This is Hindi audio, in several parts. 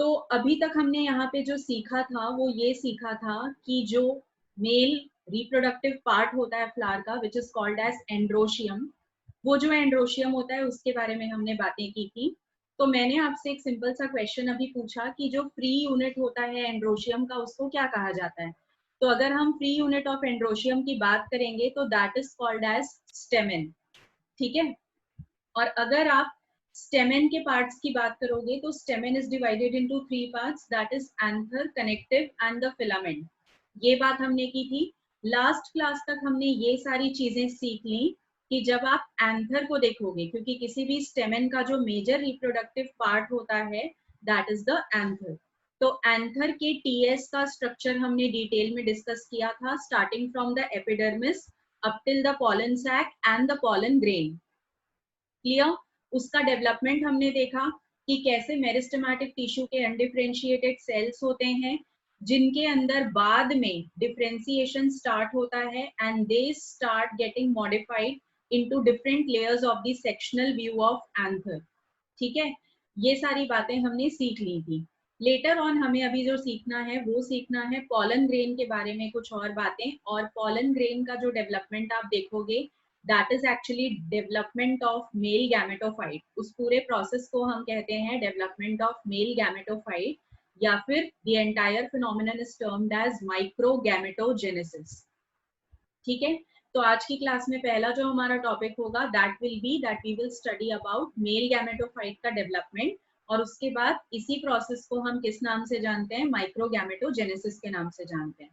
तो अभी तक हमने यहाँ पे जो सीखा था वो ये सीखा था कि जो मेल रिप्रोडक्टिव पार्ट होता है फ्लावर का which is called as androecium, वो जो एंड्रोशियम होता है उसके बारे में हमने बातें की थी। तो मैंने आपसे एक सिंपल सा क्वेश्चन अभी पूछा कि जो फ्री यूनिट होता है एंड्रोशियम का उसको क्या कहा जाता है। तो अगर हम फ्री यूनिट ऑफ एंड्रोशियम की बात करेंगे तो that is called as stamen, ठीक है। और अगर आप स्टेमेन के पार्ट्स की बात करोगे तो stamen is divided into 3 parts, that is anther, connective and the filament. ये बात हमने की थी। लास्ट क्लास तक हमने ये सारी चीजें सीख ली कि जब आप एंथर को देखोगे, क्योंकि किसी भी स्टेमेन का जो मेजर रिप्रोडक्टिव पार्ट होता है दैट इज द एंथर। तो एंथर के टीएस का स्ट्रक्चर हमने डिटेल में डिस्कस किया था, starting from the epidermis up till the pollen sac and the pollen grain. Clear? उसका डेवलपमेंट हमने देखा कि कैसे मेरिस्टेमेटिक टिश्यू के अनडिफरेंशिएटेड सेल्स होते हैं जिनके अंदर बाद में डिफरेंशिएशन स्टार्ट होता है and they start getting modified into different layers of the sectional view of anther. ठीक है, ये सारी बातें हमने सीख ली थी। लेटर ऑन हमें अभी जो सीखना है वो सीखना है पॉलन ग्रेन के बारे में कुछ और बातें। और पॉलन ग्रेन का जो डेवलपमेंट आप देखोगे that is actually development of male gametophyte. उस पूरे प्रोसेस को हम कहते हैं डेवलपमेंट ऑफ मेल गैमेटोफाइट, या फिर the entire phenomenon is termed as microgametogenesis. ठीक है, तो आज की क्लास में पहला जो हमारा टॉपिक होगा that will be that we will study about male gametophyte का डेवलपमेंट। और उसके बाद इसी प्रोसेस को हम किस नाम से जानते हैं, माइक्रोगैमेटोजेनेसिस के नाम से जानते हैं।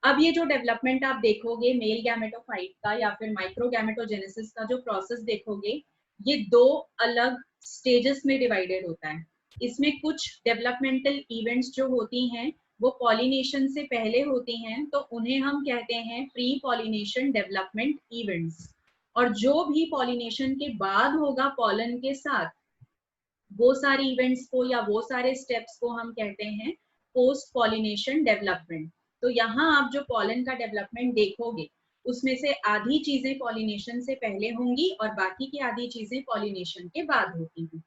अब ये जो डेवलपमेंट आप देखोगे मेल गैमेटोफाइट का या फिर माइक्रोगैमेटोजेनेसिस का जो प्रोसेस देखोगे, ये दो अलग स्टेजेस में डिवाइडेड होता है। इसमें कुछ डेवलपमेंटल इवेंट्स जो होती हैं वो पॉलिनेशन से पहले होती हैं, तो उन्हें हम कहते हैं प्री पॉलिनेशन डेवलपमेंट इवेंट्स। और जो भी पॉलिनेशन के बाद होगा पॉलन के साथ, वो सारे इवेंट्स को या वो सारे स्टेप्स को हम कहते हैं पोस्ट पॉलिनेशन डेवलपमेंट। तो यहाँ आप जो पॉलन का डेवलपमेंट देखोगे उसमें से आधी चीजें पॉलिनेशन से पहले होंगी और बाकी की आधी चीजें पॉलिनेशन के बाद होती हैं।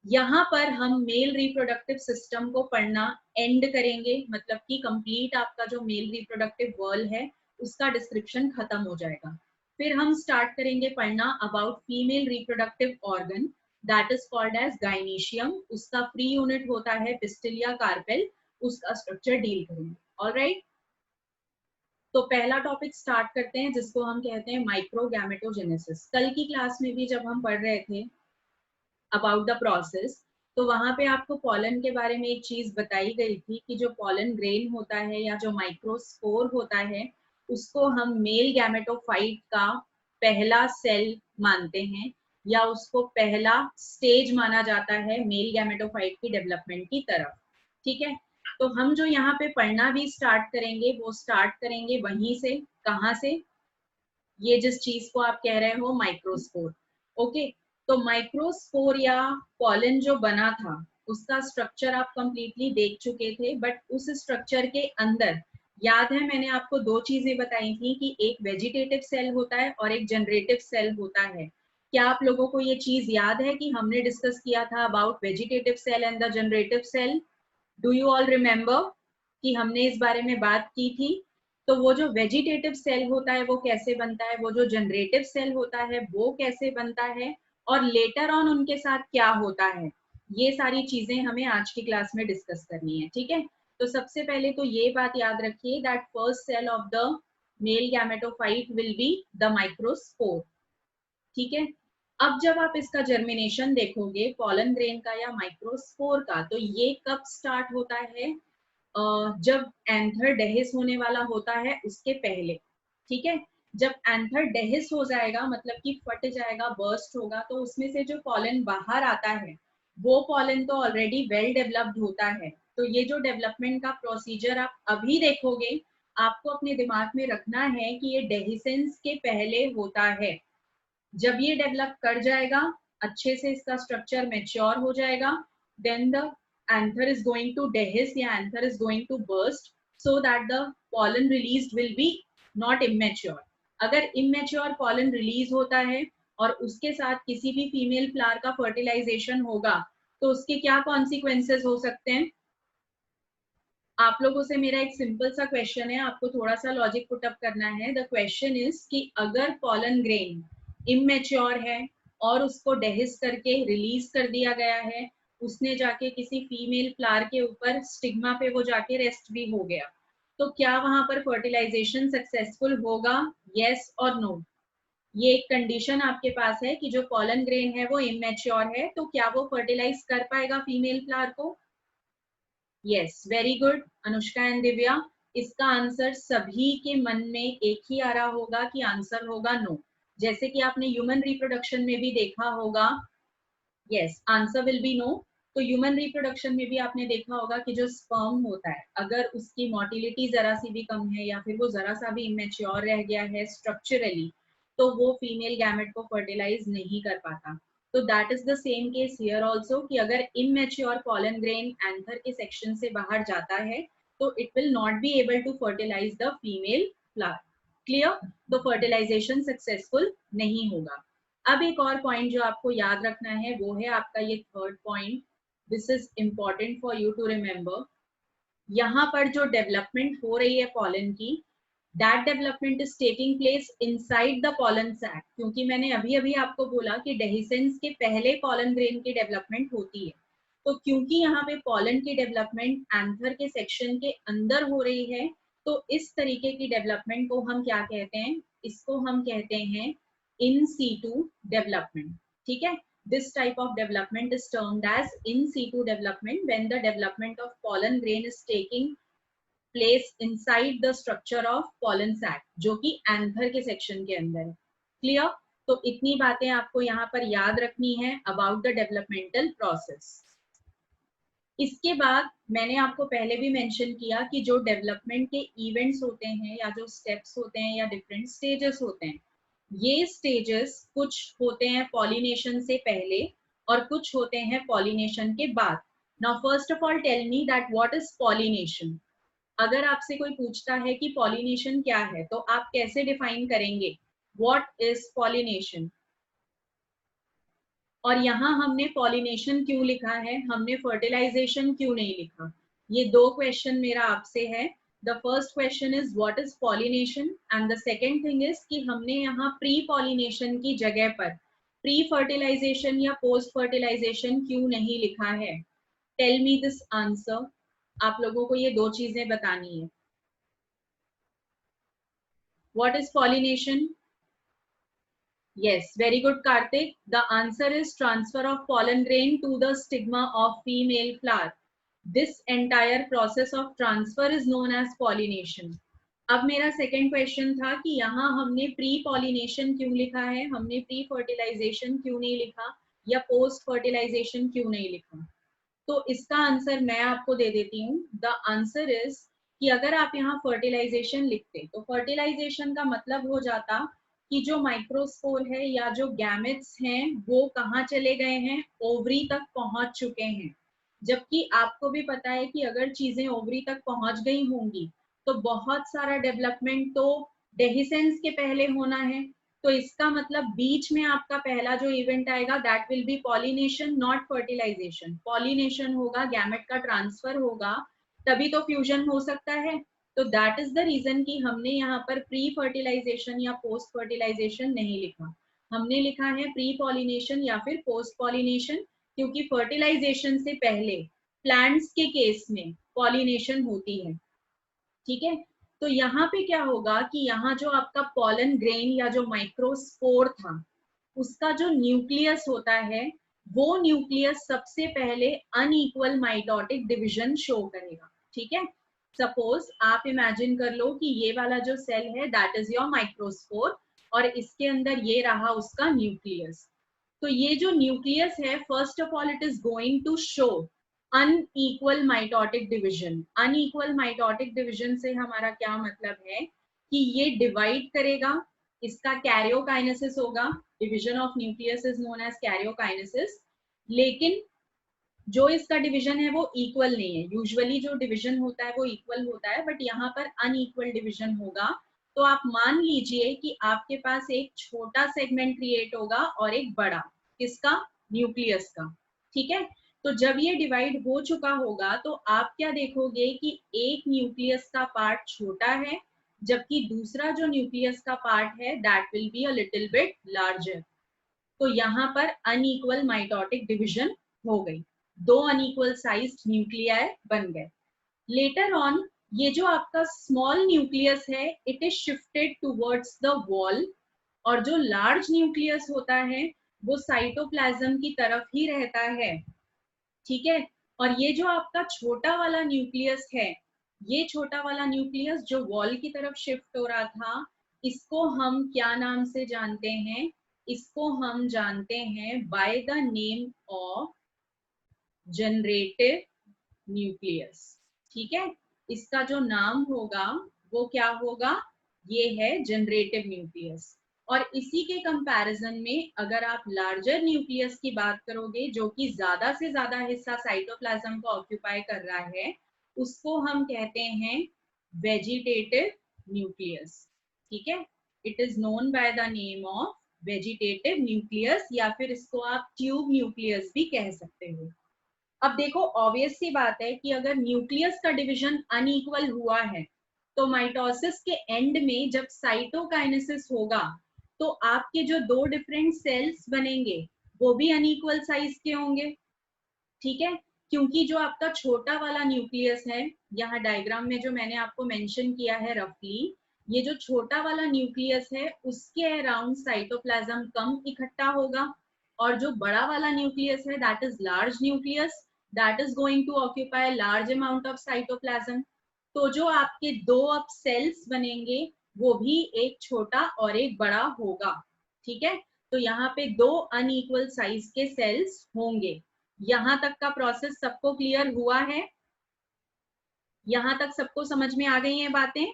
यहाँ पर हम मेल रिप्रोडक्टिव सिस्टम को पढ़ना एंड करेंगे, मतलब कि कंप्लीट आपका जो मेल रिप्रोडक्टिव वर्ल्ड है उसका डिस्क्रिप्शन खत्म हो जाएगा। फिर हम स्टार्ट करेंगे पढ़ना about female reproductive organ that is called as gynoecium. उसका फ्री यूनिट होता है पिस्टिलिया कार्पेल, उसका स्ट्रक्चर डील करेंगे। ऑलराइट, तो पहला टॉपिक स्टार्ट करते हैं जिसको हम कहते हैं माइक्रोगैमेटोजेनेसिस। कल की क्लास में भी जब हम पढ़ रहे थे अबाउट द प्रोसेस, तो वहां पे आपको पॉलन के बारे में एक चीज बताई गई थी कि जो पॉलन ग्रेन होता है या जो माइक्रोस्पोर होता है उसको हम मेल गैमेटोफाइट का पहला सेल मानते हैं, या उसको पहला स्टेज माना जाता है मेल गैमेटोफाइट की डेवलपमेंट की तरफ। ठीक है, तो हम जो यहाँ पे पढ़ना भी स्टार्ट करेंगे वो स्टार्ट करेंगे वहीं से। कहाँ से? ये जिस चीज को आप कह रहे हो माइक्रोस्पोर। ओके, तो माइक्रोस्पोर या पॉलन जो बना था उसका स्ट्रक्चर आप कंप्लीटली देख चुके थे, बट उस स्ट्रक्चर के अंदर याद है मैंने आपको दो चीजें बताई थी कि एक वेजिटेटिव सेल होता है और एक जनरेटिव सेल होता है। क्या आप लोगों को ये चीज याद है कि हमने डिस्कस किया था about vegetative cell and the generative cell? Do you all remember कि हमने इस बारे में बात की थी? तो वो जो वेजिटेटिव सेल होता है वो कैसे बनता है, वो जो जनरेटिव सेल होता है वो कैसे बनता है, और लेटर ऑन उनके साथ क्या होता है, ये सारी चीजें हमें आज की क्लास में डिस्कस करनी है। ठीक है, तो सबसे पहले तो ये बात याद रखिए that first cell of the male gametophyte will be the microspore. ठीक है, अब जब आप इसका जर्मिनेशन देखोगे पॉलन ग्रेन का या माइक्रोस्पोर का, तो ये कब स्टार्ट होता है? जब एंथर डेहिस होने वाला होता है उसके पहले। ठीक है, जब एंथर डेहिस हो जाएगा मतलब कि फट जाएगा, बर्स्ट होगा, तो उसमें से जो पॉलन बाहर आता है वो पॉलन तो ऑलरेडी वेल डेवलप्ड होता है। तो ये जो डेवलपमेंट का प्रोसीजर आप अभी देखोगे आपको अपने दिमाग में रखना है कि ये डेहिसेंस के पहले होता है। जब ये डेवलप कर जाएगा अच्छे से, इसका स्ट्रक्चर मैच्योर हो जाएगा, then the anther is going to dehisce या anther is going to burst so that the pollen released will be not immature. अगर immature pollen release होता है और उसके साथ किसी भी फीमेल फ्लावर का फर्टिलाइजेशन होगा तो उसके क्या कॉन्सिक्वेंसेस हो सकते हैं? आप लोगों से मेरा एक सिंपल सा क्वेश्चन है, आपको थोड़ा सा लॉजिक पुट अप करना है। द क्वेश्चन इज कि अगर पॉलन ग्रेन इमेच्योर है और उसको डेहिस करके रिलीज कर दिया गया है, उसने जाके किसी फीमेल फ्लावर के ऊपर स्टिग्मा पे वो जाके रेस्ट भी हो गया, तो क्या वहां पर फर्टिलाइजेशन सक्सेसफुल होगा? यस और नो? ये एक कंडीशन आपके पास है कि जो पॉलन ग्रेन है वो इमेच्योर है, तो क्या वो फर्टिलाइज कर पाएगा फीमेल फ्लावर को? Yes, very good Anushka and Divya. इसका आंसर सभी के मन में एक ही आ रहा होगा कि आंसर होगा नो। जैसे कि आपने ह्यूमन रिप्रोडक्शन में भी देखा होगा, yes answer will be no. तो ह्यूमन रिप्रोडक्शन में भी आपने देखा होगा कि जो स्पर्म होता है, अगर उसकी मोटिलिटी जरा सी भी कम है या फिर वो जरा सा भी इमेच्योर रह गया है स्ट्रक्चरली, तो वो फीमेल गैमेट को फर्टिलाइज नहीं कर पाता। तो that is the same case here also कि अगर इमेच्योर पॉलन ग्रेन एंथर के सेक्शन से बाहर जाता है तो it will not be able to fertilize the female flower. Clear? तो फर्टिलाइजेशन सक्सेसफुल नहीं होगा। अब एक और पॉइंट जो आपको याद रखना है वो है आपका ये third point. This is important for you to remember. यहाँ पर जो डेवलपमेंट हो रही है पॉलन की, that development is taking place inside the pollen sac. क्योंकि मैंने अभी अभी आपको बोला कि डेहिसेंस के पहले पॉलन ग्रेन की डेवलपमेंट होती है, तो क्योंकि यहाँ पे पॉलन की डेवलपमेंट एंथर के सेक्शन के अंदर हो रही है, तो इस तरीके की डेवलपमेंट को हम क्या कहते हैं? इसको हम कहते हैं इन सीटू डेवलपमेंट। ठीक है? This type of development is termed as in situ development when the development of pollen grain is taking place inside the structure of pollen sac, जो कि एंथर के सेक्शन के अंदर है। क्लियर? तो इतनी बातें आपको यहाँ पर याद रखनी है अबाउट द डेवलपमेंटल प्रोसेस। इसके बाद मैंने आपको पहले भी मेंशन किया कि जो डेवलपमेंट के इवेंट्स होते हैं या जो स्टेप्स होते हैं या डिफरेंट स्टेजेस होते हैं, ये स्टेजेस कुछ होते हैं पॉलिनेशन से पहले और कुछ होते हैं पॉलिनेशन के बाद। Now first of all tell me that what is pollination. अगर आपसे कोई पूछता है कि पॉलिनेशन क्या है, तो आप कैसे डिफाइन करेंगे? What is pollination? और यहाँ हमने पॉलिनेशन क्यों लिखा है, हमने फर्टिलाइजेशन क्यों नहीं लिखा? ये दो क्वेश्चन मेरा आपसे है। The first question is what is pollination and the second thing is कि हमने यहाँ प्री पॉलिनेशन की जगह पर प्री फर्टिलाइजेशन या पोस्ट फर्टिलाइजेशन क्यों नहीं लिखा है? Tell me this answer. आप लोगों को ये दो चीजें बतानी है। What is pollination? Yes, very good, Karthik. The answer is transfer of pollen grain to the stigma of female flower. This entire process of transfer is known as pollination. अब मेरा सेकेंड क्वेश्चन था कि यहाँ हमने प्री पॉलिनेशन क्यों लिखा है, हमने प्री फर्टिलाइजेशन क्यों नहीं लिखा या पोस्ट फर्टिलाइजेशन क्यों नहीं लिखा? तो इसका आंसर मैं आपको दे देती हूँ। द आंसर इज कि अगर आप यहाँ फर्टिलाइजेशन लिखते तो फर्टिलाइजेशन का मतलब हो जाता कि जो माइक्रोस्पोर है या जो गैमेट्स हैं वो कहाँ चले गए हैं? ओवरी तक पहुंच चुके हैं। जबकि आपको भी पता है कि अगर चीजें ओवरी तक पहुंच गई होंगी तो बहुत सारा डेवलपमेंट तो डेहिसेंस के पहले होना है। तो इसका मतलब बीच में आपका पहला जो इवेंट आएगा that will be pollination, not fertilization. Pollination होगा, गैमेट का ट्रांसफर होगा, तभी तो फ्यूजन हो सकता है। तो दैट इज द रीजन कि हमने यहाँ पर प्री फर्टिलाइजेशन या पोस्ट फर्टिलाइजेशन नहीं लिखा। हमने लिखा है प्री पॉलिनेशन या फिर पोस्ट पॉलिनेशन, क्योंकि फर्टिलाइजेशन से पहले प्लांट्स के केस में पॉलिनेशन होती है। ठीक है? तो यहाँ पे क्या होगा कि यहाँ जो आपका पॉलन ग्रेन या जो माइक्रोस्पोर था उसका जो न्यूक्लियस होता है, वो न्यूक्लियस सबसे पहले अनइक्वल माइटोटिक डिवीजन शो करेगा। ठीक है? सपोज आप इमेजिन कर लो कि ये वाला जो सेल है दैट इज योर माइक्रोस्पोर और इसके अंदर ये रहा उसका न्यूक्लियस। तो ये जो न्यूक्लियस है first of all it is going to show unequal mitotic division. Unequal mitotic division से हमारा क्या मतलब है कि ये डिवाइड करेगा, इसका कैरियोकाइनेसिस होगा। Division of nucleus is known as karyokinesis. लेकिन जो इसका डिवीजन है वो इक्वल नहीं है। यूजुअली जो डिवीजन होता है वो इक्वल होता है, बट यहाँ पर अनइक्वल डिवीजन होगा। तो आप मान लीजिए कि आपके पास एक छोटा सेगमेंट क्रिएट होगा और एक बड़ा, किसका? न्यूक्लियस का। ठीक है? तो जब ये डिवाइड हो चुका होगा तो आप क्या देखोगे कि एक न्यूक्लियस का पार्ट छोटा है, जबकि दूसरा जो न्यूक्लियस का पार्ट है that will be a little bit larger. तो यहाँ पर अनइक्वल माइटोटिक डिवीजन हो गई, दो अनइक्वल साइज्ड न्यूक्लियाई बन गए। लेटर ऑन ये जो आपका स्मॉल न्यूक्लियस है it is shifted towards the wall, और जो लार्ज न्यूक्लियस होता है वो साइटोप्लाज्म की तरफ ही रहता है, ठीक है। और ये जो आपका छोटा वाला न्यूक्लियस है, ये छोटा वाला न्यूक्लियस जो वॉल की तरफ शिफ्ट हो रहा था, इसको हम क्या नाम से जानते हैं? इसको हम जानते हैं by the name of generative nucleus, ठीक है। इसका जो नाम होगा वो क्या होगा? ये है जनरेटिव न्यूक्लियस। और इसी के कंपैरिजन में अगर आप लार्जर न्यूक्लियस की बात करोगे जो कि ज्यादा से ज्यादा हिस्सा साइटोप्लाज्म को ऑक्यूपाई कर रहा है, उसको हम कहते हैं वेजिटेटिव न्यूक्लियस, ठीक है। It is known by the name of vegetative nucleus, या फिर इसको आप ट्यूब न्यूक्लियस भी कह सकते हो। अब देखो ऑब्वियस सी बात है कि अगर न्यूक्लियस का डिवीजन अनइक्वल हुआ है तो माइटोसिस के एंड में जब साइटोकाइनेसिस होगा तो आपके जो दो डिफरेंट सेल्स बनेंगे वो भी अनइक्वल साइज के होंगे, ठीक है। क्योंकि जो आपका छोटा वाला न्यूक्लियस है, यहाँ डायग्राम में जो मैंने आपको मेंशन किया है रफली, ये जो छोटा वाला न्यूक्लियस है उसके अराउंड साइटोप्लाज्म कम इकट्ठा होगा, और जो बड़ा वाला न्यूक्लियस है that is large nucleus, that is going to occupy large amount of cytoplasm. तो जो आपके दो अब सेल्स बनेंगे वो भी एक छोटा और एक बड़ा होगा, ठीक है। तो यहाँ पे दो अनइक्वल साइज के सेल्स होंगे। यहां तक का प्रोसेस सबको क्लियर हुआ है? यहां तक सबको समझ में आ गई हैं बातें?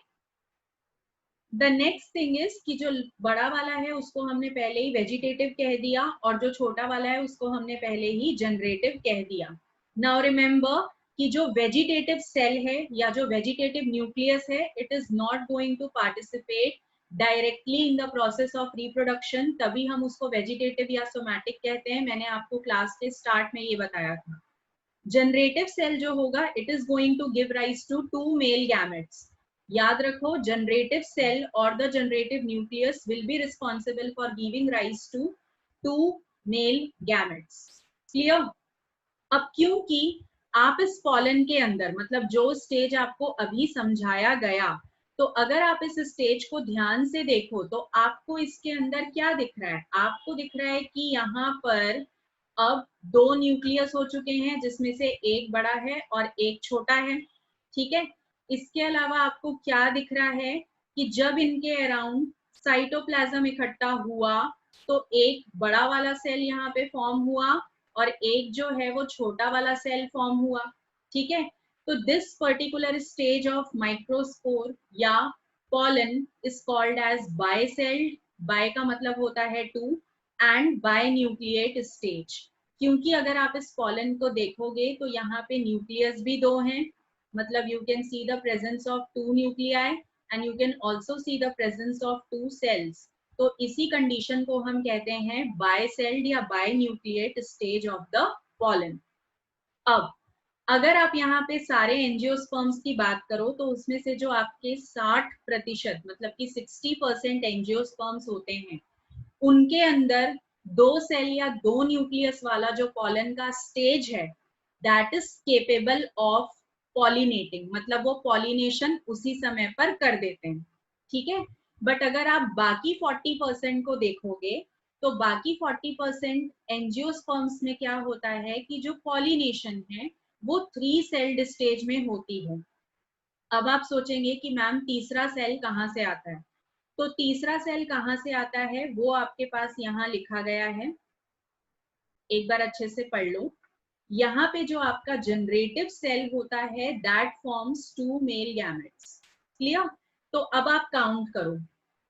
द नेक्स्ट थिंग इज कि जो बड़ा वाला है उसको हमने पहले ही वेजिटेटिव कह दिया, और जो छोटा वाला है उसको हमने पहले ही जनरेटिव कह दिया। नाउ रिमेंबर कि जो वेजिटेटिव सेल है या जो वेजिटेटिव न्यूक्लियस है it is not going to participate directly in the process of reproduction, तभी हम उसको वेजिटेटिव या सोमैटिक कहते हैं। मैंने आपको क्लास के स्टार्ट में ये बताया था। जनरेटिव सेल जो होगा it is going to give rise to two male gametes. याद रखो जनरेटिव सेल और the generative nucleus will be responsible for giving rise to two male gametes. Clear? अब क्योंकि आप इस पॉलन के अंदर, मतलब जो स्टेज आपको अभी समझाया गया, तो अगर आप इस स्टेज को ध्यान से देखो तो आपको इसके अंदर क्या दिख रहा है? आपको दिख रहा है कि यहाँ पर अब दो न्यूक्लियस हो चुके हैं जिसमें से एक बड़ा है और एक छोटा है, ठीक है। इसके अलावा आपको क्या दिख रहा है कि जब इनके अराउंड साइटोप्लाज्म इकट्ठा हुआ तो एक बड़ा वाला सेल यहाँ पे फॉर्म हुआ और एक जो है वो छोटा वाला सेल फॉर्म हुआ, ठीक है। तो this particular stage of microspore या pollen is called as bicelled. Bi का मतलब होता है टू, एंड बायन्यूक्लिएट स्टेज। क्योंकि अगर आप इस पॉलन को देखोगे तो यहाँ पे न्यूक्लियस भी दो हैं, मतलब you can see the presence of two nuclei and you can also see the presence of two cells. तो इसी कंडीशन को हम कहते हैं बायसेल्ड या binucleate stage of the pollen. अब अगर आप यहाँ पे सारे एंजियोस्पर्म्स की बात करो तो उसमें से जो आपके 60% मतलब कि 60% एंजियोस्पर्म्स होते हैं उनके अंदर दो सेल या दो न्यूक्लियस वाला जो पॉलन का स्टेज है that is capable of pollinating, मतलब वो पॉलिनेशन उसी समय पर कर देते हैं, ठीक है। बट अगर आप बाकी 40% को देखोगे तो बाकी 40% एंजियोस्पर्म्स में क्या होता है कि जो पॉलिनेशन है वो 3 सेल्ड स्टेज में होती है। अब आप सोचेंगे कि मैम तीसरा सेल कहाँ से आता है? तो तीसरा सेल कहाँ से आता है वो आपके पास यहाँ लिखा गया है, एक बार अच्छे से पढ़ लो। यहाँ पे जो आपका जनरेटिव सेल होता है that forms two male gametes. Clear? तो अब आप काउंट करो,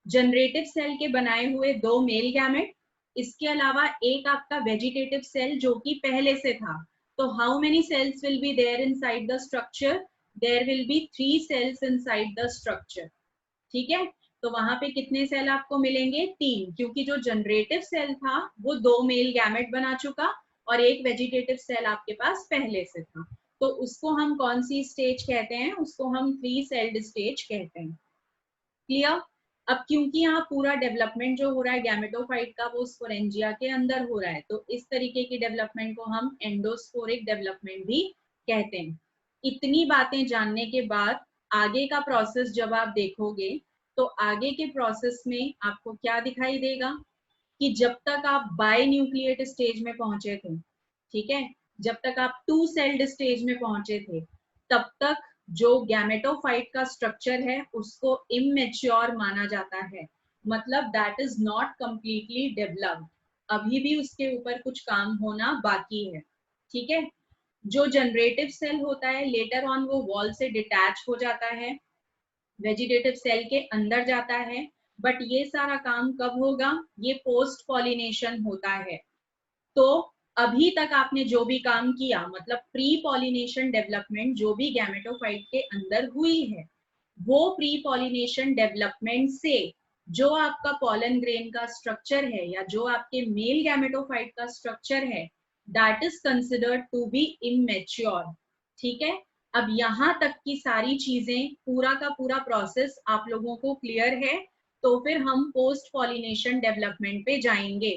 जनरेटिव सेल के बनाए हुए दो मेल गैमेट, इसके अलावा एक आपका वेजिटेटिव सेल जो कि पहले से था। तो how many cells will be there inside the structure? There will be 3 cells inside the structure, ठीक है। तो वहां पे कितने सेल आपको मिलेंगे? 3, क्योंकि जो जनरेटिव सेल था वो दो मेल गैमेट बना चुका और एक वेजिटेटिव सेल आपके पास पहले से था, तो उसको हम कौन सी स्टेज कहते हैं? उसको हम 3 सेल्ड स्टेज कहते हैं। क्लियर? अब क्योंकि यहाँ पूरा डेवलपमेंट जो हो रहा है गैमेटोफाइट का वो स्पोरेंजिया के अंदर हो रहा है, तो इस तरीके की डेवलपमेंट को हम एंडोस्पोरिक डेवलपमेंट भी कहते हैं। इतनी बातें जानने के बाद आगे का प्रोसेस जब आप देखोगे तो आगे के प्रोसेस में आपको क्या दिखाई देगा कि जब तक आप बाय न्यूक्लिएट स्टेज में पहुंचे थे, ठीक है, जब तक आप 2 सेल्ड स्टेज में पहुंचे थे, तब तक जो गैमेटोफाइट का स्ट्रक्चर है उसको इमेच्योर माना जाता है, मतलब that is not completely developed, अभी भी उसके ऊपर कुछ काम होना बाकी है। ठीक है, जो जनरेटिव सेल होता है लेटर ऑन वो वॉल से डिटैच हो जाता है, वेजिटेटिव सेल के अंदर जाता है, बट ये सारा काम कब होगा? ये पोस्ट पॉलिनेशन होता है। तो अभी तक आपने जो भी काम किया, मतलब प्री पॉलिनेशन डेवलपमेंट जो भी गैमेटोफाइट के अंदर हुई है, वो प्री पॉलिनेशन डेवलपमेंट से जो आपका पॉलन ग्रेन का स्ट्रक्चर है या जो आपके मेल गैमेटोफाइट का स्ट्रक्चर है, that is considered to be immature. ठीक है, अब यहाँ तक की सारी चीजें, पूरा का पूरा प्रोसेस आप लोगों को क्लियर है, तो फिर हम पोस्ट पॉलिनेशन डेवलपमेंट पे जाएंगे।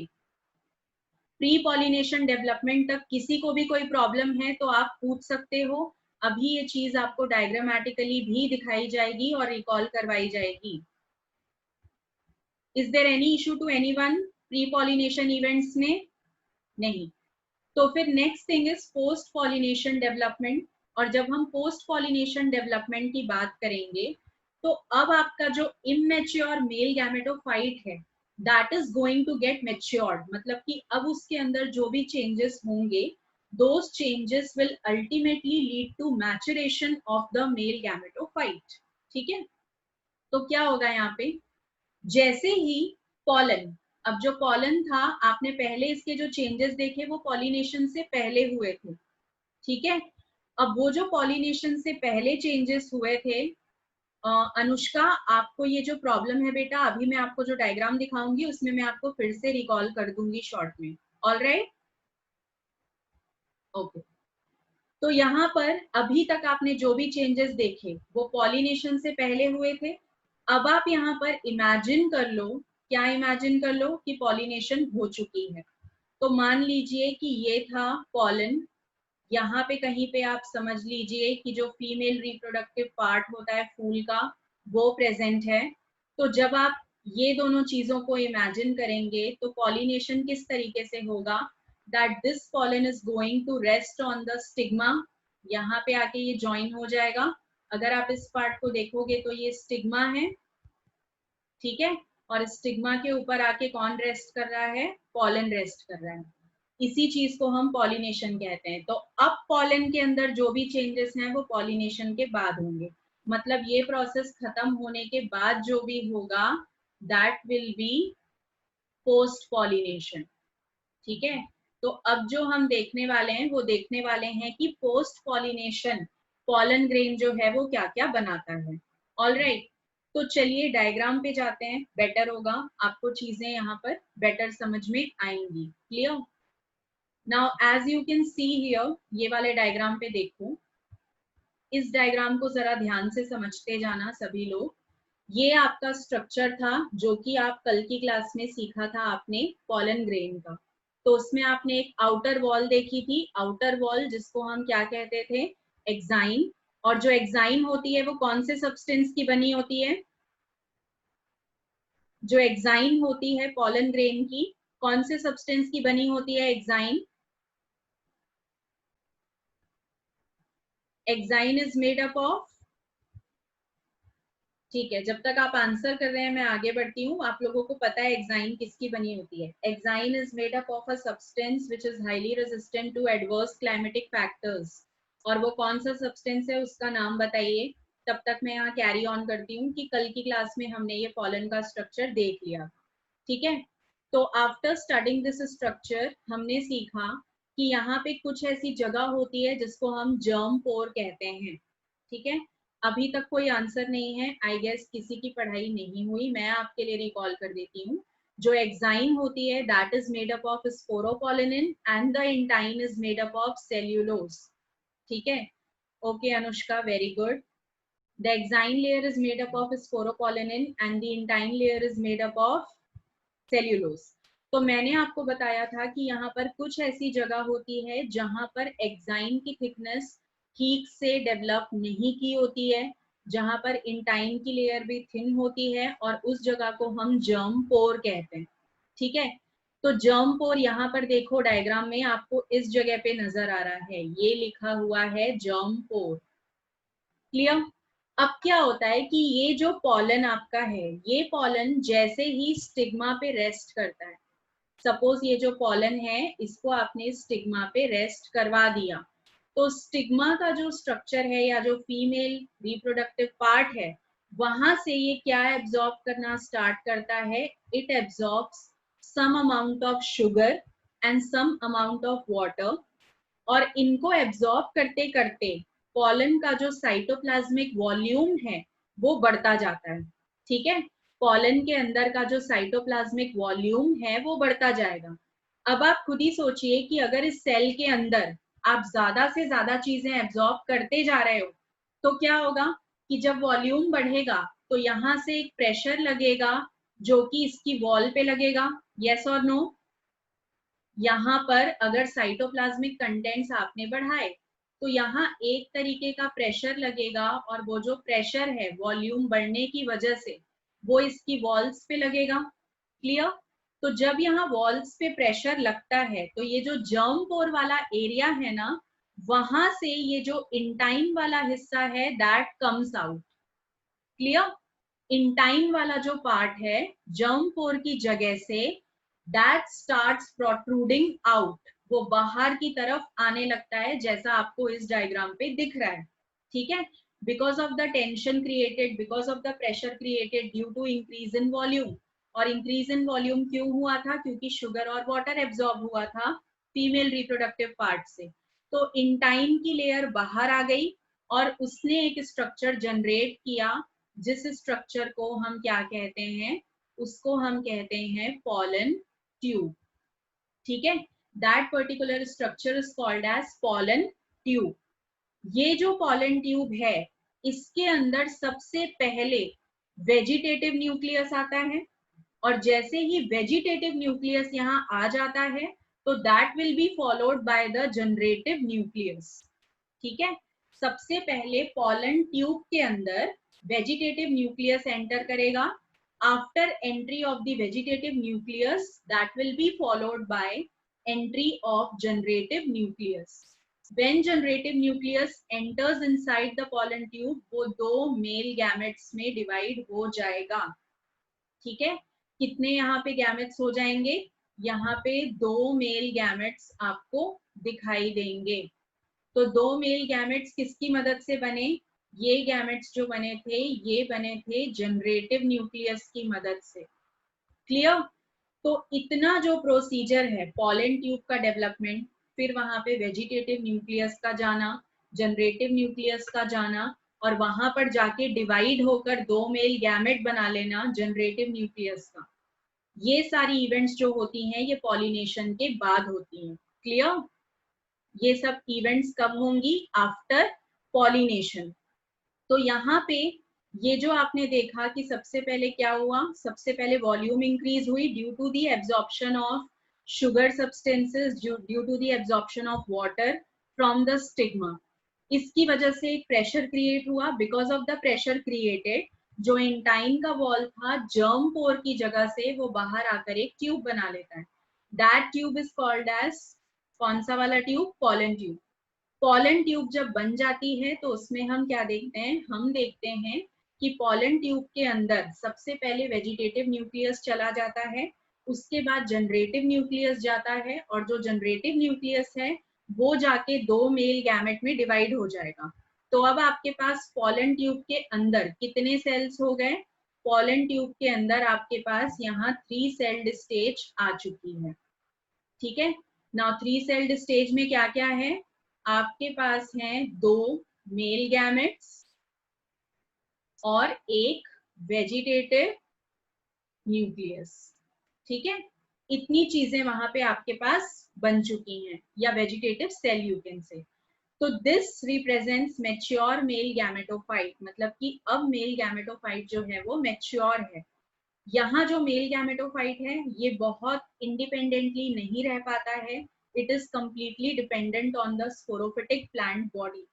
प्री पॉलिनेशन डेवलपमेंट तक किसी को भी कोई प्रॉब्लम है तो आप पूछ सकते हो, अभी ये चीज आपको डायग्रामेटिकली भी दिखाई जाएगी और रिकॉल करवाई जाएगी। Is there any issue to anyone pre pollination events में? नहीं। तो फिर next thing is post pollination development, और जब हम पोस्ट पॉलिनेशन डेवलपमेंट की बात करेंगे तो अब आपका जो इमेच्योर मेल गैमेटोफाइट है that is going to get matured, मतलब कि अब उसके अंदर जो भी चेंजेस होंगे those changes will ultimately lead to maturation of the male gametophyte. ठीक है, तो क्या होगा यहाँ पे, जैसे ही पॉलन, अब जो पॉलन था आपने पहले इसके जो चेंजेस देखे वो पॉलिनेशन से पहले हुए थे। ठीक है, अब वो जो पॉलिनेशन से पहले चेंजेस हुए थे, अनुष्का आपको ये जो प्रॉब्लम है बेटा, अभी मैं आपको जो डायग्राम दिखाऊंगी उसमें मैं आपको फिर से रिकॉल कर दूंगी शॉर्ट में। Alright, okay. तो यहाँ पर अभी तक आपने जो भी चेंजेस देखे वो पॉलिनेशन से पहले हुए थे। अब आप यहाँ पर इमेजिन कर लो, क्या इमेजिन कर लो कि पॉलिनेशन हो चुकी है। तो मान लीजिए कि ये था पॉलन, यहाँ पे कहीं पे आप समझ लीजिए कि जो फीमेल रिप्रोडक्टिव पार्ट होता है फूल का वो प्रेजेंट है। तो जब आप ये दोनों चीजों को इमेजिन करेंगे तो पॉलिनेशन किस तरीके से होगा, that this pollen is going to rest on the stigma, यहाँ पे आके ये ज्वाइन हो जाएगा। अगर आप इस पार्ट को देखोगे तो ये स्टिग्मा है, ठीक है, और स्टिग्मा के ऊपर आके कौन रेस्ट कर रहा है? पॉलन रेस्ट कर रहा है। इसी चीज को हम पॉलिनेशन कहते हैं। तो अब पॉलन के अंदर जो भी चेंजेस हैं वो पॉलिनेशन के बाद होंगे, मतलब ये प्रोसेस खत्म होने के बाद जो भी होगा that will B post pollination. ठीक है, तो अब जो हम देखने वाले हैं वो देखने वाले हैं कि पोस्ट पॉलिनेशन पॉलन ग्रेन जो है वो क्या क्या बनाता है। ऑलराइट, तो चलिए डायग्राम पे जाते हैं, बेटर होगा, आपको चीजें यहाँ पर बेटर समझ में आएंगी। Clear? Now as you can see here, ये वाले डायग्राम पे देखो, इस डायग्राम को जरा ध्यान से समझते जाना सभी लोग। ये आपका स्ट्रक्चर था जो कि आप कल की क्लास में सीखा था आपने पॉलन ग्रेन का। तो उसमें आपने एक आउटर वॉल देखी थी, आउटर वॉल जिसको हम क्या कहते थे? एक्साइन। और जो एक्साइन होती है वो कौन से सब्सटेंस की बनी होती है? जो एक्साइन होती है पॉलन ग्रेन की, कौन से सब्सटेंस की बनी होती है exine? Exine is made up of, ठीक है, जब तक आप आंसर कर रहे हैं मैं आगे बढ़ती हूँ। आप लोगों को पता है एक्साइन किसकी बनी होती है? Exine is made up of a substance which is highly resistant to adverse climatic factors. और वो कौन सा सब्सटेंस है उसका नाम बताइए। तब तक मैं यहाँ कैरी ऑन करती हूँ कि कल की क्लास में हमने ये पॉलन का स्ट्रक्चर देख लिया। ठीक है, तो आफ्टर स्टडिंग दिस स्ट्रक्चर हमने सीखा कि यहाँ पे कुछ ऐसी जगह होती है जिसको हम जर्म पोर कहते हैं। ठीक है, अभी तक कोई आंसर नहीं है, आई गेस किसी की पढ़ाई नहीं हुई, मैं आपके लिए रिकॉल कर देती हूँ। जो एक्साइन होती है that is made up of sporopollenin and the intine is made up of cellulose. ठीक है, okay Anushka, very good. The exine layer is made up of sporopollenin and the intine layer is made up of cellulose. तो मैंने आपको बताया था कि यहाँ पर कुछ ऐसी जगह होती है जहाँ पर एक्साइन की थिकनेस ठीक से डेवलप नहीं की होती है, जहाँ पर इंटाइन की लेयर भी थिन होती है और उस जगह को हम जर्म पोर कहते हैं. ठीक है, तो जर्म पोर यहाँ पर देखो डायग्राम में आपको इस जगह पे नजर आ रहा है, ये लिखा हुआ है जर्म पोर. क्लियर? अब क्या होता है कि ये जो पॉलन आपका है, ये पॉलन जैसे ही स्टिग्मा पे रेस्ट करता है, सपोज ये जो पॉलन है इसको आपने स्टिग्मा पे रेस्ट करवा दिया, तो स्टिग्मा का जो स्ट्रक्चर है या जो फीमेल रिप्रोडक्टिव पार्ट है, वहां से ये क्या एब्जॉर्ब करना स्टार्ट करता है, it absorbs some amount of sugar and some amount of water. और इनको एब्जॉर्ब करते करते पॉलन का जो साइटोप्लाज्मिक वॉल्यूम है वो बढ़ता जाता है. ठीक है, पॉलन के अंदर का जो साइटोप्लाज्मिक वॉल्यूम है वो बढ़ता जाएगा. अब आप खुद ही सोचिए कि अगर इस सेल के अंदर आप ज्यादा से ज्यादा चीजें एब्जॉर्ब करते जा रहे हो तो क्या होगा कि जब वॉल्यूम बढ़ेगा तो यहाँ से एक प्रेशर लगेगा जो कि इसकी वॉल पे लगेगा. यस और नो? यहाँ पर अगर साइटोप्लाज्मिक कंटेंट्स आपने बढ़ाए तो यहाँ एक तरीके का प्रेशर लगेगा और वो जो प्रेशर है वॉल्यूम बढ़ने की वजह से वो इसकी वॉल्स पे लगेगा. क्लियर? तो जब यहाँ वॉल्स पे प्रेशर लगता है तो ये जो जर्म पोर वाला एरिया है ना, वहां से ये जो इंटाइन वाला हिस्सा है that comes out. Clear? Intine वाला जो पार्ट है जर्म पोर की जगह say that starts protruding out, वो बाहर की तरफ आने लगता है जैसा आपको इस डायग्राम पे दिख रहा है. ठीक है, because of the tension created, because of the pressure created due to increase in volume. और इंक्रीज इन वॉल्यूम क्यों हुआ था? क्योंकि शुगर और वाटर एब्जॉर्ब हुआ था फीमेल रिप्रोडक्टिव पार्ट से. तो इंटाइन की लेयर बाहर आ गई और उसने एक स्ट्रक्चर जनरेट किया जिस स्ट्रक्चर को हम क्या कहते हैं, उसको हम कहते हैं पॉलन ट्यूब. ठीक है, that particular structure is called as pollen tube. ये जो पॉलन ट्यूब है इसके अंदर सबसे पहले वेजिटेटिव न्यूक्लियस आता है और जैसे ही वेजिटेटिव न्यूक्लियस यहाँ आ जाता है तो that will be followed by the generative nucleus. ठीक है, सबसे पहले पॉलन ट्यूब के अंदर वेजिटेटिव न्यूक्लियस एंटर करेगा. After entry of the vegetative nucleus that will be followed by entry of generative nucleus. When generative nucleus enters inside the pollen tube वो दो मेल गैमेट्स में डिवाइड हो जाएगा. ठीक है, कितने यहाँ पे गैमेट्स हो जाएंगे? यहाँ पे दो मेल गैमेट्स आपको दिखाई देंगे. तो दो मेल गैमेट्स किसकी मदद से बने? ये गैमेट्स जो बने थे ये बने थे जनरेटिव न्यूक्लियस की मदद से. क्लियर? तो इतना जो प्रोसीजर है पॉलन ट्यूब का डेवलपमेंट, फिर वहां पे वेजिटेटिव न्यूक्लियस का जाना, जनरेटिव न्यूक्लियस का जाना और वहां पर जाके डिवाइड होकर दो मेल गैमेट बना लेना जनरेटिव न्यूक्लियस का, ये सारी इवेंट्स जो होती हैं ये पॉलिनेशन के बाद होती हैं. क्लियर? ये सब इवेंट्स कब होंगी? After pollination. तो यहाँ पे ये जो आपने देखा कि सबसे पहले क्या हुआ, सबसे पहले वॉल्यूम इंक्रीज हुई due to the absorption of sugar substances, due to the absorption of water from the stigma. इसकी वजह से एक प्रेशर क्रिएट हुआ. Because of the pressure created जो इंटाइन का वॉल था जर्म पोर की जगह से वो बाहर आकर एक ट्यूब बना लेता है. That tube is called as, कौन सा वाला tube? Pollen tube. Pollen tube जब बन जाती है तो उसमें हम क्या देखते हैं? हम देखते हैं कि पॉलन ट्यूब के अंदर सबसे पहले वेजिटेटिव न्यूक्लियस चला जाता है, उसके बाद जनरेटिव न्यूक्लियस जाता है और जो जनरेटिव न्यूक्लियस है वो जाके दो मेल गैमेट में डिवाइड हो जाएगा. तो अब आपके पास पॉलन ट्यूब के अंदर कितने सेल्स हो गए? पॉलन ट्यूब के अंदर आपके पास यहाँ 3 सेल्ड स्टेज आ चुकी है. ठीक है, नाउ 3 सेल्ड स्टेज में क्या क्या है? आपके पास हैं दो मेल गैमेट्स और एक वेजिटेटिव न्यूक्लियस. ठीक है, इतनी चीजें वहां पे आपके पास बन चुकी हैं, या vegetative cell you can say. तो this represents mature male gametophyte, मतलब कि अब मेल गैमेटोफाइट जो है वो मैच्योर है। यहाँ जो मेल गैमेटोफाइट है ये बहुत इंडिपेंडेंटली नहीं रह पाता है, it is completely dependent on the sporophytic plant body.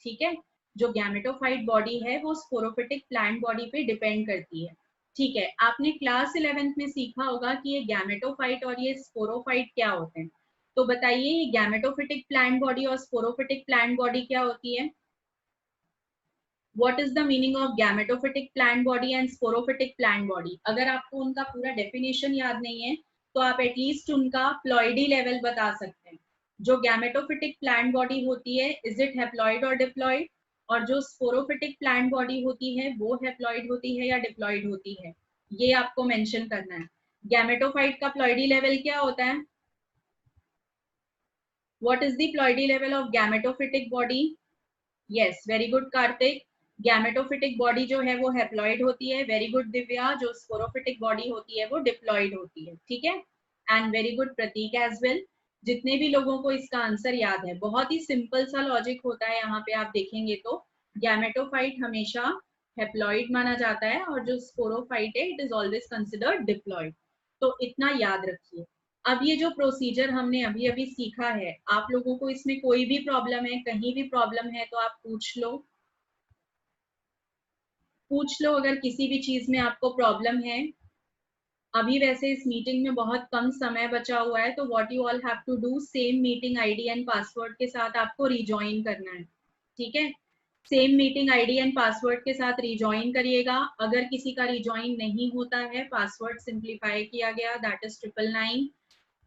ठीक है, जो गैमेटोफाइट बॉडी है वो स्पोरोफिटिक प्लांट बॉडी पे डिपेंड करती है। ठीक है, आपने क्लास 11th में सीखा होगा कि ये गैमेटोफाइट और ये स्पोरोफाइट क्या होते हैं। तो बताइए, ये गैमेटोफिटिक प्लांट बॉडी और स्पोरोफिटिक प्लांट बॉडी क्या होती है? What is the meaning of gametophytic plant body and sporophytic plant body? अगर आपको उनका पूरा डेफिनेशन याद नहीं है तो आप एटलीस्ट उनका प्लॉइडी लेवल बता सकते हैं। जो गैमेटोफिटिक प्लांट बॉडी होती है, इज इट हैप्लॉइड और डिप्लॉइड? और जो स्पोरोफिटिक प्लांट बॉडी होती है वो हैप्लॉइड होती है या डिप्लॉइड होती है, ये आपको मेंशन करना है। गैमेटोफाइट का प्लॉइडी लेवल क्या होता है? What is the ploidy level of gametophytic body? Yes, very good Kartik. Gametophytic body जो है वो हैप्लॉइड होती है। Very good Divya. जो स्पोरोफिटिक बॉडी होती है वो डिप्लॉइड होती है। ठीक है, and very good Prateek as well. जितने भी लोगों को इसका आंसर याद है, बहुत ही सिंपल सा लॉजिक होता है। यहाँ पे आप देखेंगे तो गैमेटोफाइट हमेशा हैप्लॉइड माना जाता है और जो स्पोरोफाइट है it is always considered diploid. तो इतना याद रखिए। अब ये जो प्रोसीजर हमने अभी अभी सीखा है, आप लोगों को इसमें कोई भी प्रॉब्लम है, कहीं भी प्रॉब्लम है तो आप पूछ लो, पूछ लो अगर किसी भी चीज में आपको प्रॉब्लम है। अभी वैसे इस मीटिंग में बहुत कम समय बचा हुआ है, तो what you all have to do, same meeting ID and password के साथ आपको रिजॉइन करना है। ठीक है, same meeting ID and password के साथ रिजॉइन करिएगा। अगर किसी का रिजॉइन नहीं होता है, पासवर्ड सिंप्लीफाई किया गया, दैट इज 999,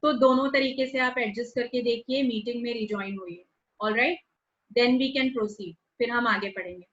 तो दोनों तरीके से आप एडजस्ट करके देखिए, मीटिंग में रिजॉइन हुई है। Alright, then we can proceed, फिर हम आगे पढ़ेंगे।